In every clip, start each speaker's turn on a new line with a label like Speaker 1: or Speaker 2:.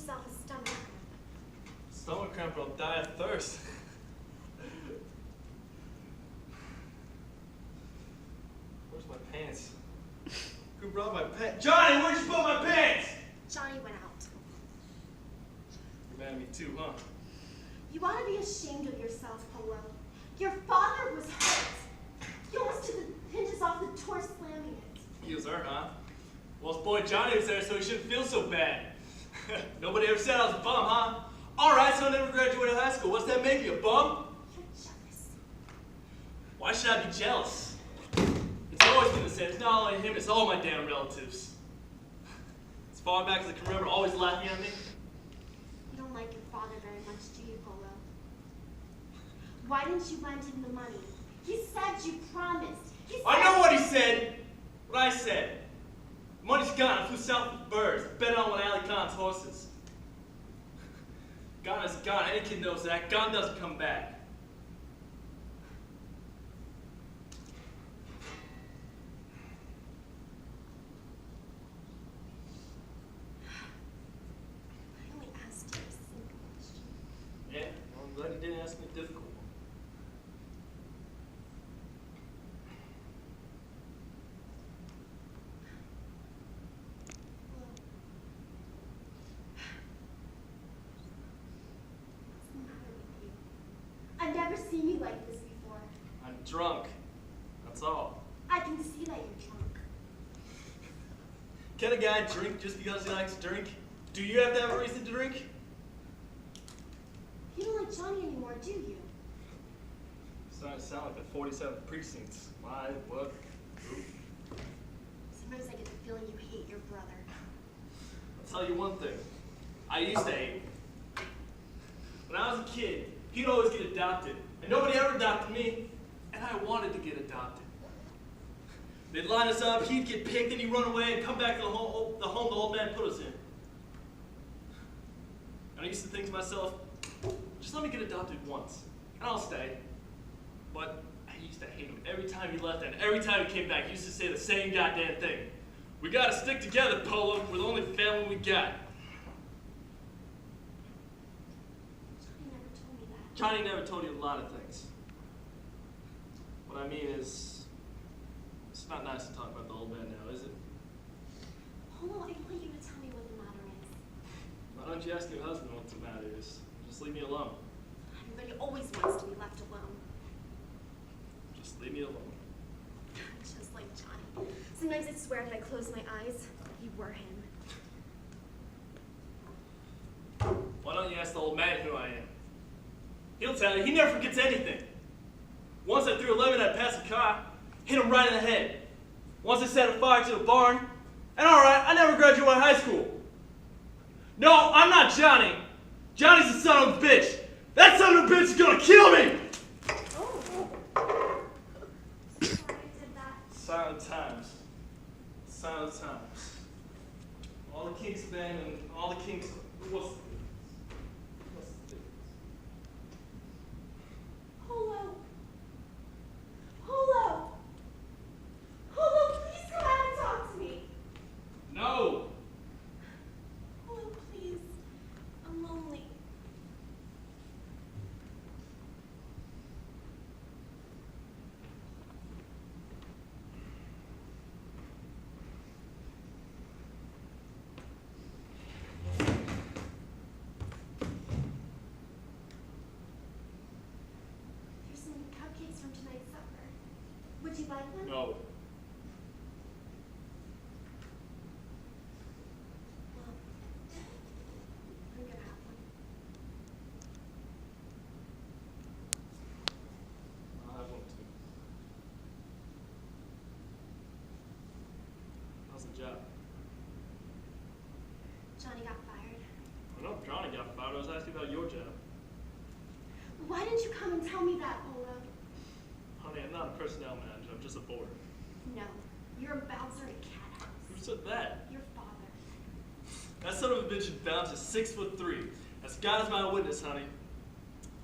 Speaker 1: yourself a stomach cramp.
Speaker 2: Stomach cramp, or I'll die of thirst. Where's my pants? Who brought my pants? Johnny, where'd you put my pants?
Speaker 1: Johnny went out.
Speaker 2: You're mad at me too, huh?
Speaker 1: You ought to be ashamed of yourself, Polo. Your father was hurt. You almost took the hinges off the door slamming it.
Speaker 2: He was hurt, huh? Well, his boy Johnny was there, so he shouldn't feel so bad. Nobody ever said I was a bum, huh? Alright, so I never graduated high school. What's that make me, a bum?
Speaker 1: You're jealous.
Speaker 2: Why should I be jealous? It's always been the same. It's not only him, it's all my damn relatives. As far back as I can remember, always laughing at me.
Speaker 1: You don't like your father very much, do you, Polo? Why didn't you lend him the money? He said you promised. He said
Speaker 2: I know what he said. What I said. Money's gone. I flew south with birds. Bet on one of Ali Khan's horses. Gone is gone. Any kid knows that. Gone doesn't come back.
Speaker 1: I only asked you a simple question.
Speaker 2: Yeah, well, I'm glad you didn't ask me a difficult one.
Speaker 1: What's the matter with you? I've never seen you like this before.
Speaker 2: I'm drunk. That's all.
Speaker 1: I can see that you're drunk.
Speaker 2: Can a guy drink just because he likes to drink? Do you have to have a reason to drink?
Speaker 1: You don't like Johnny anymore, do you?
Speaker 2: Starting to sound like the 47th precincts. Why? What? Who?
Speaker 1: Sometimes I get the feeling you hate your brother.
Speaker 2: I'll tell you one thing. I used to hate him. When I was a kid, he'd always get adopted. And nobody ever adopted me. And I wanted to get adopted. They'd line us up, he'd get picked, and he'd run away and come back to the home the old man put us in. And I used to think to myself, just let me get adopted once, and I'll stay. But I used to hate him every time he left, and every time he came back, he used to say the same goddamn thing. We gotta stick together, Polo. We're the only family we got.
Speaker 1: Johnny never told me that.
Speaker 2: Johnny never told you a lot of things. What I mean is, it's not nice to talk about the old man now, is it?
Speaker 1: Polo, I want you to tell me what the matter is.
Speaker 2: Why don't you ask your husband what the matter is? Just leave me alone.
Speaker 1: Everybody always wants to be left alone.
Speaker 2: Just leave me alone.
Speaker 1: Just like Johnny. Sometimes I swear if I close my eyes, you were him.
Speaker 2: Why don't you ask the old man who I am? He'll tell you. He never forgets anything. Once I threw a lemon at a passing car, hit him right in the head. Once I set a fire to a barn, and alright, I never graduated high school. No, I'm not Johnny. Johnny's the son of a bitch. That son of a bitch is gonna kill me!
Speaker 1: Oh. Sorry I did that.
Speaker 2: Silent times. Silent times. All the kinks bang and all the kinks. What's the difference?
Speaker 1: Polo. Polo. Polo, please come out and talk to me.
Speaker 2: No!
Speaker 1: Polo, please. I'm lonely. There's some cupcakes from tonight's supper. Would you like one?
Speaker 2: No.
Speaker 1: Well, I'm gonna have one.
Speaker 2: I'll have one too. How's the job?
Speaker 1: Johnny got fired.
Speaker 2: I know Johnny got fired. I was asking about your job.
Speaker 1: Why didn't you come and tell me that, Polo?
Speaker 2: Honey, I'm not a personnel manager. I'm just a boarder.
Speaker 1: No, you're a bouncer in a cat house.
Speaker 2: Who said that?
Speaker 1: Your father.
Speaker 2: That son of a bitch is bound to 6'3". As God is my witness, honey.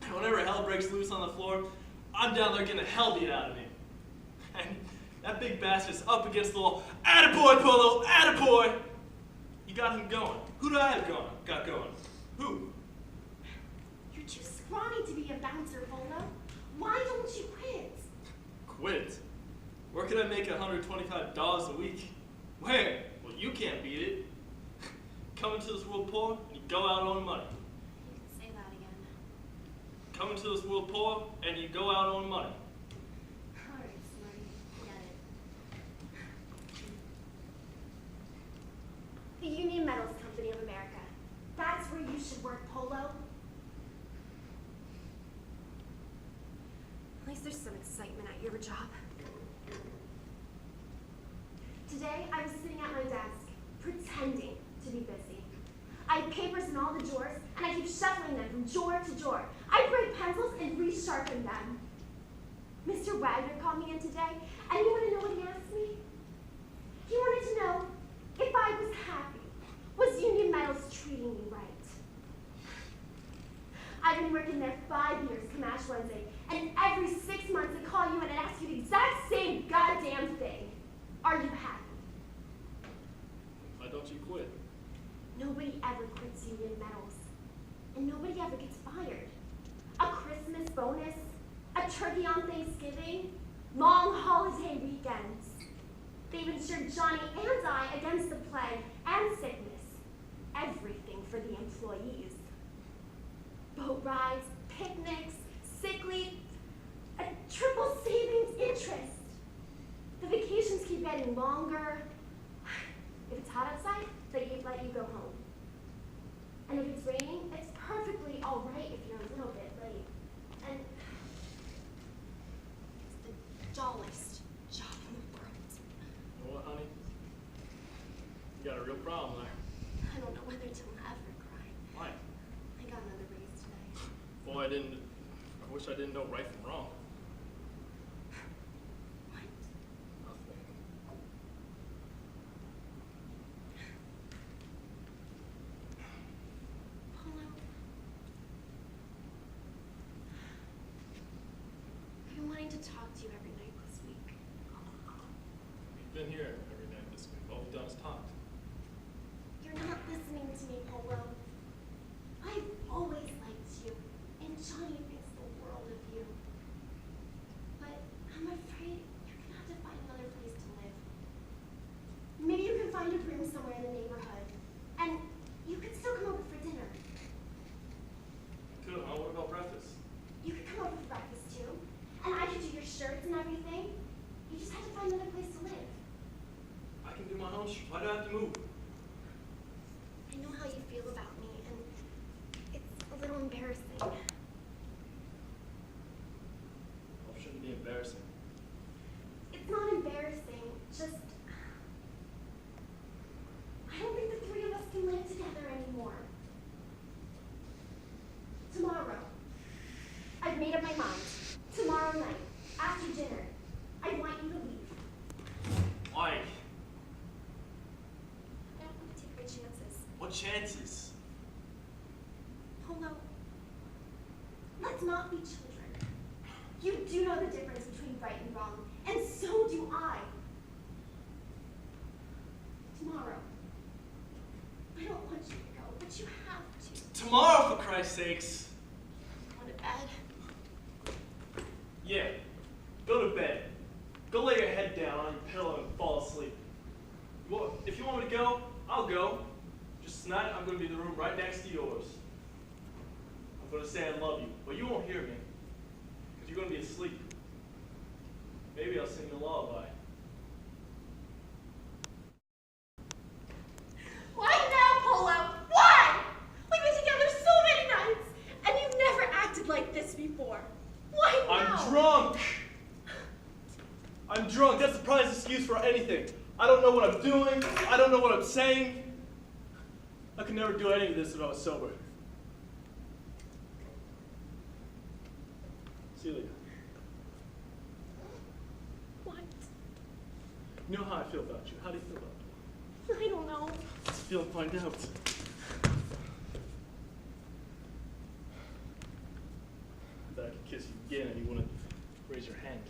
Speaker 2: And whenever hell breaks loose on the floor, I'm down there getting the hell beat out of me. And that big bastard's up against the wall. Attaboy, Polo! Attaboy! You got him going. Who do I have got going? Who?
Speaker 1: You're too scrawny to be a bouncer, Polo. Why don't you quit?
Speaker 2: Quit? Where can I make $125 a week? Where? Well, you can't beat it. Come into this world poor, and you go out on money.
Speaker 1: You can say that again.
Speaker 2: Come into this world poor, and you go out on money.
Speaker 1: All right, Smarty. Get it. The Union Metals Company of America. That's where you should work, Polo. At least there's some excitement at your job. Today, I was sitting at my desk, pretending to be busy. I had papers in all the drawers, and I keep shuffling them from drawer to drawer. I break pencils and resharpen them. Mr. Wagner called me in today, and you want to know what he asked me? He wanted to know if I was happy. Was Union Metals treating me right? I've been working there 5 years, come Ash Wednesday, and every 6 months I call you in and ask you the exact same goddamn thing. Are you happy?
Speaker 2: Why don't you quit?
Speaker 1: Nobody ever quits Union Metals, and nobody ever gets fired. A Christmas bonus, a turkey on Thanksgiving, long holiday weekends. They've insured Johnny and I against the plague and sickness. Everything for the employees. Boat rides, picnics, sick leave, a triple savings interest. The vacations keep getting longer. If it's hot outside, they let you go home. And if it's raining, it's perfectly all right if you're a little bit late. And it's the dullest job in the world.
Speaker 2: You know what, honey? You got a real problem there.
Speaker 1: I don't know whether to laugh or cry.
Speaker 2: Why?
Speaker 1: I got another raise today.
Speaker 2: Boy, I wish I didn't know right from wrong.
Speaker 1: What?
Speaker 2: Nothing.
Speaker 1: Polo. I've been wanting to talk to you every night this week.
Speaker 2: You've been here every night this week. All we've done is talked.
Speaker 1: You're not listening to me, Polo. I've always liked you, and Johnny thinks the world of you. But I'm afraid you're gonna have to find another place to live. Maybe you can find a room somewhere in the neighborhood, and you could still come over for dinner.
Speaker 2: Cool, huh? What about breakfast?
Speaker 1: You could come over for breakfast too, and I could do your shirts and everything. You just have to find another place to live.
Speaker 2: I can do my own shit. Why do I have to move?
Speaker 1: I know how you feel about me, and it's a little embarrassing.
Speaker 2: Well, it shouldn't be embarrassing.
Speaker 1: It's not embarrassing, just I don't think the three of us can live together anymore. Tomorrow, I've made up my mind. Tomorrow night, after dinner, I want you to leave.
Speaker 2: Why?
Speaker 1: I don't want to take my chances.
Speaker 2: What chances?
Speaker 1: Polo, let's not be children. You do know the difference between right and wrong, and so do I. Tomorrow, I don't want you to go, but you have to.
Speaker 2: Tomorrow, for Christ's sakes.
Speaker 1: Go to bed.
Speaker 2: Yeah. Go to bed. Go lay your head down on your pillow and fall asleep. If you want me to go, I'll go. Just tonight, I'm going to be in the room right next to yours. I'm going to say I love you, but you won't hear me, because you're going to be asleep. Maybe I'll sing you a lullaby.
Speaker 1: Why now, Polo? Why? We've been together so many nights, and you've never acted like this before. Why now?
Speaker 2: I'm drunk! I'm drunk. That's the prize excuse for anything. I don't know what I'm doing. I don't know what I'm saying. I could never do any of this if I was sober. Celia,
Speaker 1: What?
Speaker 2: you know how I feel about you. How do you feel about me?
Speaker 1: I don't know.
Speaker 2: Let's feel and find out. That I could kiss you again and you wouldn't raise your hand.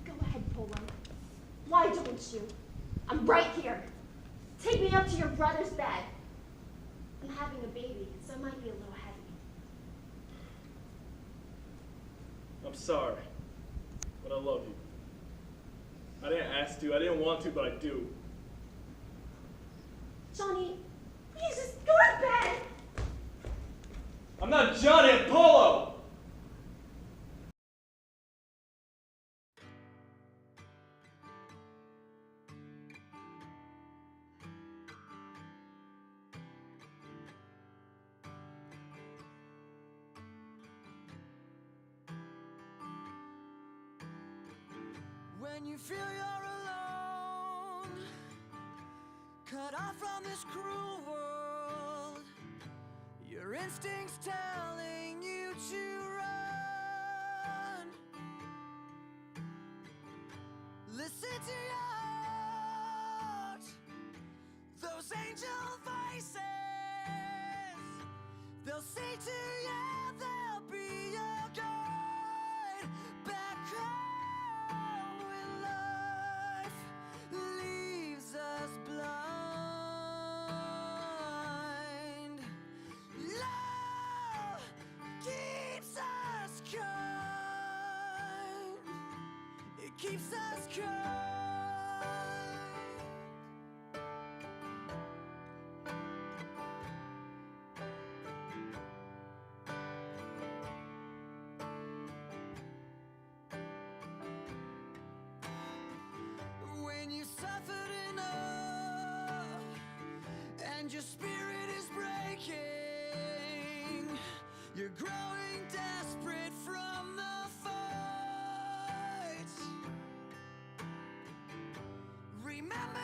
Speaker 1: Go ahead, Polo. Why don't you? I'm right here. Take me up to your brother's bed. I'm having a baby, so it might be a little heavy.
Speaker 2: I'm sorry, but I love you. I didn't ask to, I didn't want to, but I do.
Speaker 1: Johnny, please just go to bed.
Speaker 2: I'm not Johnny, I'm Polo!
Speaker 3: When you feel you're alone, cut off from this cruel world, your instincts telling you to run. Listen to your heart, those angel voices. They'll say to you, they'll be your guide back home when life leaves us blind. Love keeps us kind. It keeps us kind. When you suffered enough and your spirit is breaking, you're growing desperate from the fight. Remember